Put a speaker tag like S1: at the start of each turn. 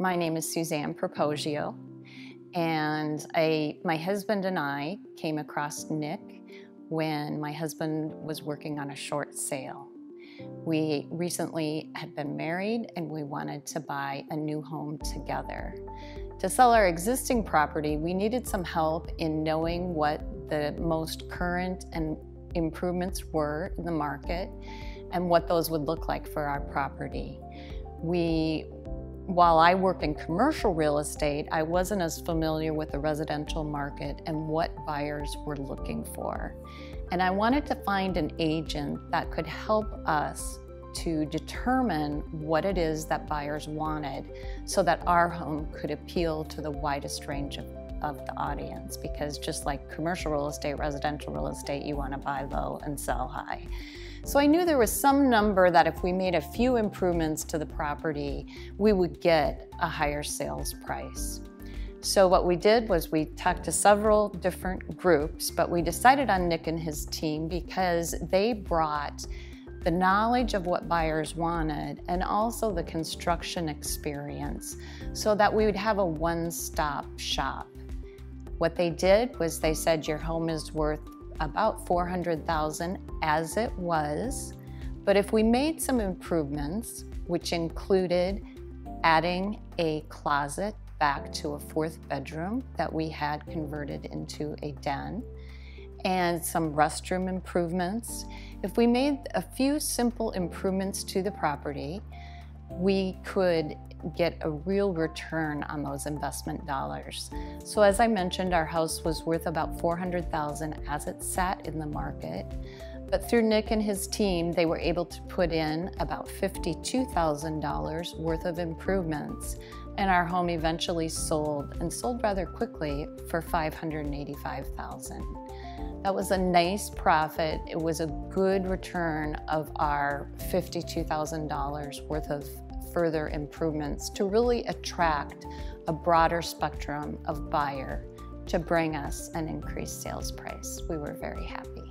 S1: My name is Suzanne Proposio, and my husband and I came across Nick when my husband was working on a short sale. We recently had been married and we wanted to buy a new home together. To sell our existing property, we needed some help in knowing what the most current and improvements were in the market and what those would look like for our property. While I worked in commercial real estate, I wasn't as familiar with the residential market and what buyers were looking for. And I wanted to find an agent that could help us to determine what it is that buyers wanted so that our home could appeal to the widest range of the audience. Because just like commercial real estate, residential real estate, you want to buy low and sell high. So I knew there was some number that if we made a few improvements to the property, we would get a higher sales price. So what we did was we talked to several different groups, but we decided on Nick and his team because they brought the knowledge of what buyers wanted and also the construction experience so that we would have a one-stop shop. What they did was they said your home is worth about $400,000 as it was, but if we made some improvements, which included adding a closet back to a fourth bedroom that we had converted into a den, and some restroom improvements, if we made a few simple improvements to the property, we could get a real return on those investment dollars. So as I mentioned, our house was worth about $400,000 as it sat in the market. But through Nick and his team, they were able to put in about $52,000 worth of improvements. And our home eventually sold, and sold rather quickly, for $585,000. That was a nice profit. It was a good return of our $52,000 worth of further improvements to really attract a broader spectrum of buyer to bring us an increased sales price. We were very happy.